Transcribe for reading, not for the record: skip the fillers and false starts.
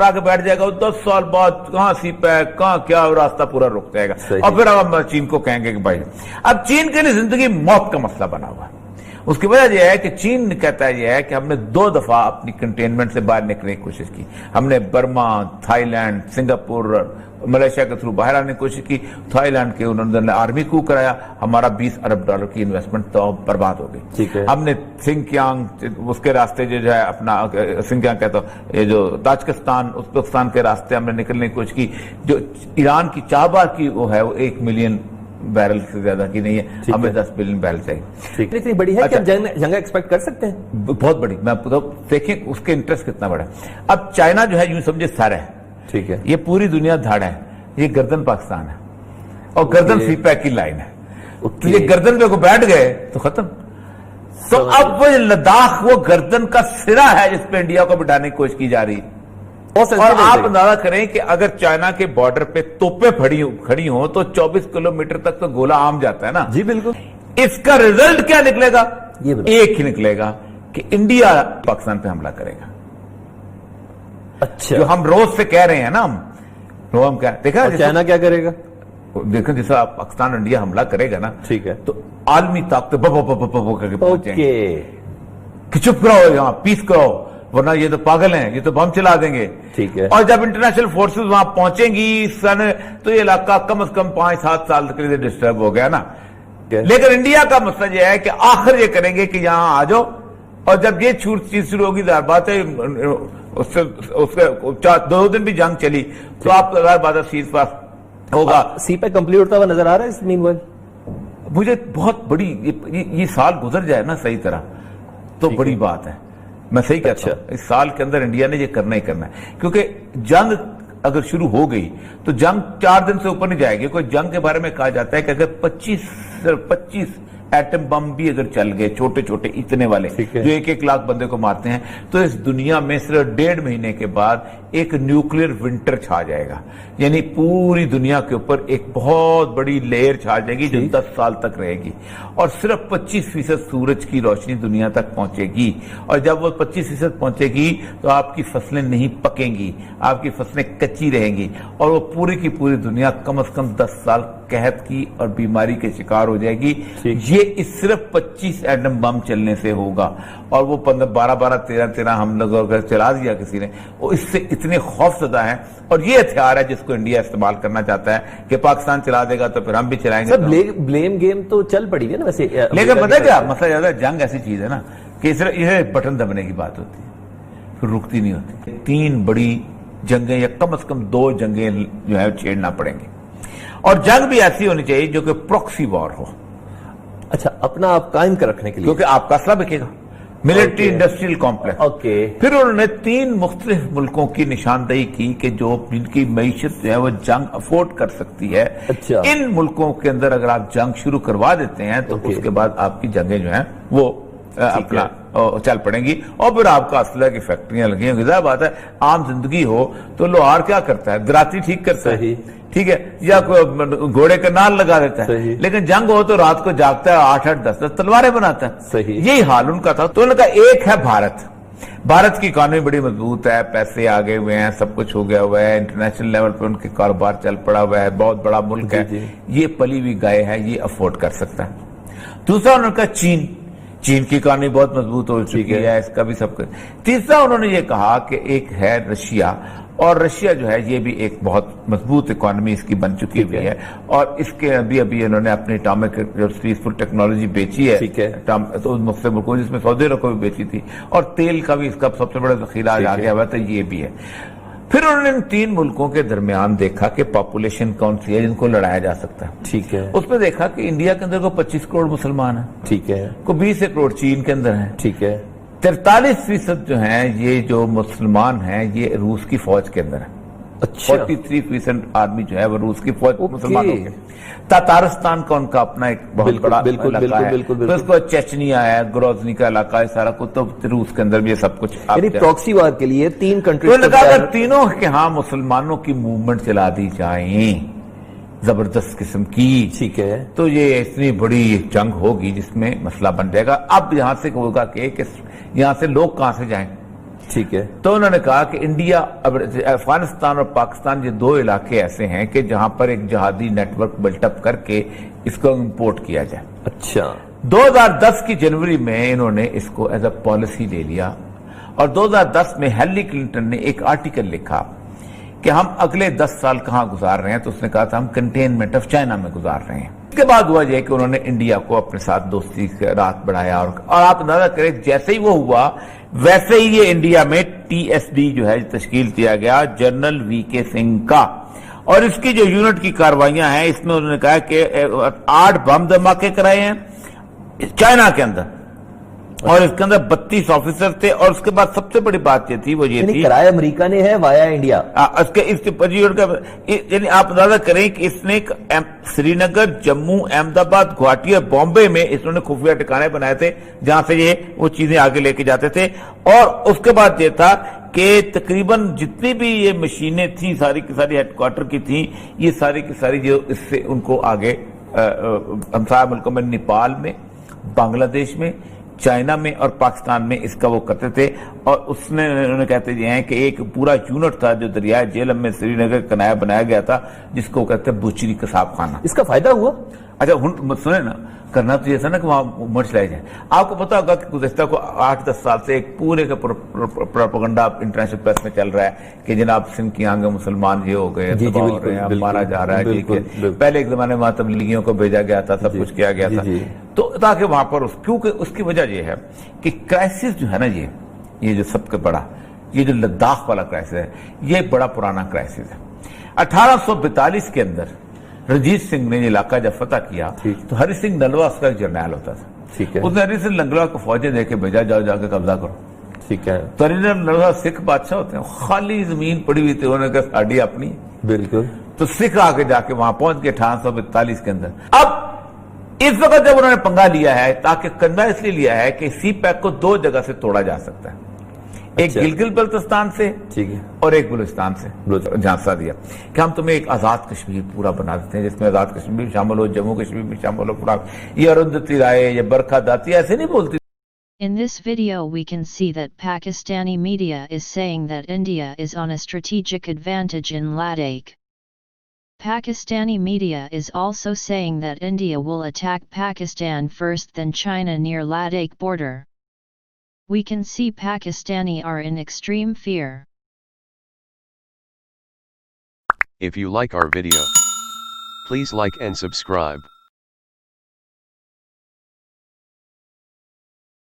آگے بیٹھ جائے گا 10 سال بعد کہاں سی پیک کہاں کیا راستہ پورا رک جائے گا اور پھر اب چین کو کہیں گے کہ بھائی اب چین کے لیے زندگی موت کا مسئلہ بنا ہوا ہے. اس کی وجہ یہ ہے کہ چین کہتا ہے یہ ہے کہ ہم نے 2 دفعہ اپنی کنٹینمنٹ سے باہر نکلنے کی کوشش کی. ہم نے Burma, Thailand, Singapore, Malaysia کے تھرو باہر آنے کی کوشش کی. تھائی لینڈ کے انہوں نے آرمی کو کرایا، ہمارا $20 ارب کی انویسٹمنٹ تو برباد ہو گئی. ہم نے سنکیانگ اس کے راستے جو ہے اپنا سنکیانگ کہتا ہوں یہ جو تاجکستان ازبکستان کے راستے ہم نے نکلنے کی کوشش کی. جو ایران کی چابہار کی وہ ہے وہ 1 ملین بیرل سے زیادہ کی نہیں ہے، ہمیں 10 بلین بیرل چاہیے. اتنی بڑی ہے کہ جنگ ایکسپیکٹ کر سکتے ہیں؟ بہت بڑی. میں آپ کو دیکھیں اس کے انٹرسٹ کتنا بڑا ہے. اب چائنا جو ہے یوں سمجھے سر ہے، ٹھیک ہے، یہ پوری دنیا دھاڑ ہے، یہ گردن پاکستان ہے اور گردن سی پیک کی لائن ہے. تو یہ گردن پہ کو بیٹھ گئے تو ختم. تو اب وہ لداخ وہ گردن کا سرا ہے جس پہ انڈیا کو بٹھانے کی کوشش کی جا رہی ہے. اور آپ اندازہ کریں کہ اگر چائنا کے بارڈر پہ توپیں کھڑی ہوں تو 24 کلومیٹر تک تو گولہ عام جاتا ہے نا. جی بالکل. اس کا ریزلٹ کیا نکلے گا؟ ایک ہی نکلے گا کہ انڈیا پاکستان پہ حملہ کرے گا. اچھا، جو ہم روز سے کہہ رہے ہیں نا، ہم کیا دیکھا چائنا کیا کرے گا؟ دیکھیں جیسا پاکستان انڈیا حملہ کرے گا نا، ٹھیک ہے، تو عالمی طاقتیں کر کے پہنچیں گے کہ چپ کراؤ یہاں پیس کراؤ ورنہ یہ تو پاگل ہیں، یہ تو بم چلا دیں گے. ٹھیک ہے. اور جب انٹرنیشنل فورسز وہاں پہنچیں گی تو یہ علاقہ کم از کم 5-7 سال کے لیے ڈسٹرب ہو گیا نا. لیکن انڈیا کا مسئلہ یہ ہے کہ آخر یہ کریں گے کہ یہاں آ جاؤ، اور جب یہ چیز شروع ہوگی ظاہر بات ہے اس سے 2 دن بھی جنگ چلی تو آپ ظاہر بات ہے سیز پاس ہوگا. سی پہ کمپلیٹ ہوتا ہوا نظر آ رہا ہے اس مین. مجھے بہت بڑی یہ سال گزر جائے نا صحیح طرح تو بڑی بات ہے. میں صحیح کہتا ہوں اس سال کے اندر انڈیا نے یہ کرنا ہی کرنا ہے، کیونکہ جنگ اگر شروع ہو گئی تو جنگ 4 دن سے اوپر نہیں جائے گی. کوئی جنگ کے بارے میں کہا جاتا ہے کہ اگر 25 ایٹم بم بھی اگر چل گئے چھوٹے چھوٹے اتنے والے جو 1-1 لاکھ بندے کو مارتے ہیں تو اس دنیا میں صرف 1.5 مہینے کے بعد ایک نیوکلیر ونٹر چھا جائے گا. یعنی پوری دنیا کے اوپر ایک بہت بڑی لیئر چھا جائے گی جو 10 سال تک رہے گی اور صرف 25% سورج کی روشنی دنیا تک پہنچے گی. اور جب وہ 25% پہنچے گی تو آپ کی فصلیں نہیں پکیں گی، آپ کی فصلیں کچی رہیں گی اور وہ پوری کی پوری دنیا کم از کم 10 سال قحط کی اور بیماری کے شکار ہو جائے گی. یہ صرف 25 ایٹم بم چلنے سے ہوگا اور وہ 12 13 ہم لوگوں اگر چلا دیا کسی نے، وہ اس سے اتنے خوف زدہ ہیں. اور یہ ہتھیار ہے جس کو انڈیا استعمال کرنا چاہتا ہے کہ پاکستان چلا دے گا تو پھر ہم بھی چلائیں گے. بلیم گیم تو چل پڑی ہے نا ویسے. لیکن پتہ کیا مسئلہ زیادہ جنگ ایسی چیز ہے نا کہ یہ بٹن دبنے کی بات ہوتی ہے پھر رکتی نہیں ہوتی. 3 بڑی جنگیں یا کم از کم 2 جنگیں جو ہے چھیڑنا پڑیں گی اور جنگ بھی ایسی ہونی چاہیے جو کہ پروکسی وار ہو. اچھا، اپنا آپ قائم کر رکھنے کے لیے، کیونکہ آپ کا اسلحہ بکے گا. Military industrial complex. پھر انہوں نے 3 مختلف ملکوں کی نشاندہی کی کہ جو جن کی معیشت جو ہے وہ جنگ افورڈ کر سکتی ہے. ان ملکوں کے اندر اگر آپ جنگ شروع کروا دیتے ہیں تو اس کے بعد آپ کی جنگیں جو ہیں وہ اپنا چل پڑیں گی اور پھر آپ کا اسلحہ کی فیکٹریاں لگی ہیں. ظاہر بات ہے عام زندگی ہو تو لوہار کیا کرتا ہے؟ دراتی ٹھیک کرتا ہے، ٹھیک ہے، یا گھوڑے کا نال لگا دیتا ہے. لیکن جنگ ہو تو رات کو جاگتا ہے 8-8 10 تلواریں بناتا ہے. یہی حال ان کا تھا. تو ان کا ایک ہے بھارت کی اکانومی بڑی مضبوط ہے، پیسے آگے ہوئے ہیں، سب کچھ ہو گیا ہوا ہے، انٹرنیشنل لیول پہ ان کے کاروبار چل پڑا ہوا ہے، بہت بڑا ملک ہے، یہ پلی ہوئی گائے ہے، یہ افورڈ کر سکتا ہے. دوسرا انہوں نے کہا چین کی اکانومی بہت مضبوط ہو چکی ہے، اس کا بھی سب کچھ. تیسرا انہوں نے یہ کہا کہ ایک ہے رشیا، اور رشیا جو ہے یہ بھی ایک بہت مضبوط اکانومی اس کی بن چکی ہوئی ہے اور اس کے ابھی انہوں نے اپنی اٹامک پیسفل ٹیکنالوجی بیچی ہے تو مختلف ملکوں جس میں سعودی عرب کو بھی بیچی تھی اور تیل کا بھی اس کا سب سے بڑا ذخیرہ آ گیا ہوا تو یہ بھی ہے. پھر انہوں نے ان 3 ملکوں کے درمیان دیکھا کہ پاپولیشن کون سی ہے جن کو لڑایا جا سکتا ہے. ٹھیک ہے. اس میں دیکھا کہ انڈیا کے اندر کو 25 کروڑ مسلمان ہیں. ٹھیک ہے. کو 20 کروڑ چین کے اندر ہیں. ٹھیک ہے. 43% جو ہیں یہ جو مسلمان ہیں یہ روس کی فوج کے اندر ہیں. 43% آدمی جو ہے وہ روس کی فوج مسلمانوں کے. تاتارستان کا ان کا اپنا ایک بہت بڑا علاقہ ہے. پھر اس کو چچنیا ہے، گروزنی کا علاقہ ہے، سارا کچھ تو روس کے اندر بھی یہ سب کچھ. یعنی پراکسی وار کے لیے 3 کنٹریز اگر تینوں کے ہاں مسلمانوں کی موومنٹ چلا دی جائیں زبردست قسم کی، ٹھیک ہے، تو یہ اتنی بڑی جنگ ہوگی جس میں مسئلہ بن جائے گا. اب یہاں سے ہوگا کہ یہاں سے لوگ کہاں سے جائیں؟ ٹھیک ہے. تو انہوں نے کہا کہ انڈیا افغانستان اور پاکستان یہ دو علاقے ایسے ہیں کہ جہاں پر ایک جہادی نیٹ ورک بلٹ اپ کر کے اس کو امپورٹ کیا جائے. اچھا. 2010 کی جنوری میں انہوں نے اس کو ایز اے پالیسی لے لیا اور 2010 میں ہیلری کلنٹن نے ایک آرٹیکل لکھا کہ ہم اگلے 10 سال کہاں گزار رہے ہیں. تو اس نے کہا تھا ہم کنٹینمنٹ آف چائنا میں گزار رہے ہیں. اس کے بعد ہوا یہ کہ انہوں نے انڈیا کو اپنے ساتھ دوستی کے رات بڑھایا اور آپ اندازہ کریں جیسے ہی وہ ہوا ویسے ہی یہ انڈیا میں ٹی ایس ڈی جو ہے تشکیل کیا گیا جنرل وی کے سنگھ کا. اور اس کی جو یونٹ کی کاروائیاں ہیں اس میں انہوں نے کہا کہ 8 بم دھماکے کرائے ہیں چائنا کے اندر اور اس کے اندر 32 آفیسر تھے. اور اس کے بعد سب سے بڑی بات یہ تھی وہ یہ تھی کرایہ امریکہ نے ہے وایا انڈیا. یعنی آپ اندازہ کریں کہ اس نے سری نگر جموں احمد آباد گوہاٹی اور بامبے میں اس نے خفیہ ٹھکانے بنائے تھے جہاں سے یہ وہ چیزیں آگے لے کے جاتے تھے. اور اس کے بعد یہ تھا کہ تقریباً جتنی بھی یہ مشینیں تھیں ساری کی ساری ہیڈ کوارٹر کی تھیں یہ ساری کی ساری جو اس سے ان کو آگے ہمسایہ ملکوں میں نیپال میں بنگلہ دیش میں چائنا میں اور پاکستان میں اس کا وہ کرتے تھے. اور اس نے انہوں نے کہتے ہیں کہ ایک پورا یونٹ تھا جو دریائے جیلم میں سری نگر کنایا بنایا گیا تھا جس کو کہتے ہیں بچری قصاب خانہ. اس کا فائدہ ہوا؟ اچھا سنیں نا کرنا تو یہ تھا نا کہ وہاں مرچ لائی جائے. آپ کو پتا ہوگا کہ گزشتہ کو 8-10 سال سے ایک پورے کا پروپیگنڈا انٹرنیشنل پریس میں چل رہا ہے کہ جناب سندھ کی آنگیں مسلمان یہ ہو گئے ہو رہے ہیں مارا جا رہا ہے. پہلے ایک زمانے میں وہاں تبلیغیوں کو بھیجا گیا تھا سب کچھ کیا گیا تھا. تو تاکہ وہاں پر کیونکہ اس کی وجہ یہ ہے کہ کرائسس جو ہے نا یہ جو سب سے بڑا یہ جو لداخ والا کرائسس ہے یہ بڑا پرانا کرائسس ہے. 1842 کے اندر رنجیت سنگھ نے یہ علاقہ جب فتح کیا تو ہری سنگھ نلوا اس کا جرنیل ہوتا تھا. اس نے ہری سنگھ نلوا کو فوجیں دے کے بھیجا جاؤ جا کے قبضہ کرو. ٹھیک ہے. تو ہری سنگھ نلوا سکھ بادشاہ ہوتے ہیں خالی زمین پڑی ہوئی تھی انہوں نے کہا ساڑی اپنی. بالکل. تو سکھ آ کے جا کے وہاں پہنچ گئے 1842 کے اندر. اب اس وقت جب انہوں نے پنگا لیا ہے تاکہ کندا اس لیے لیا ہے کہ سی پیک کو 2 جگہ سے توڑا جا سکتا ہے. ایک گلگت بلتستان سے اور ایک بلوچستان سے جھانسا دیا کہ ہم تمہیں ایک آزاد کشمیر پورا بنا دیتے ہیں جس میں آزاد کشمیر بھی شامل ہو جموں کشمیر بھی شامل ہو. پورا یہ اروندھتی رائے یہ برکھا داتی ایسے نہیں بولتی. In this video we can see that Pakistani media is saying that India is on a strategic advantage in Ladakh. Pakistani media is also saying that India will attack Pakistan first then China near Ladakh border. We can see Pakistani are in extreme fear. If you like our video, please like and subscribe.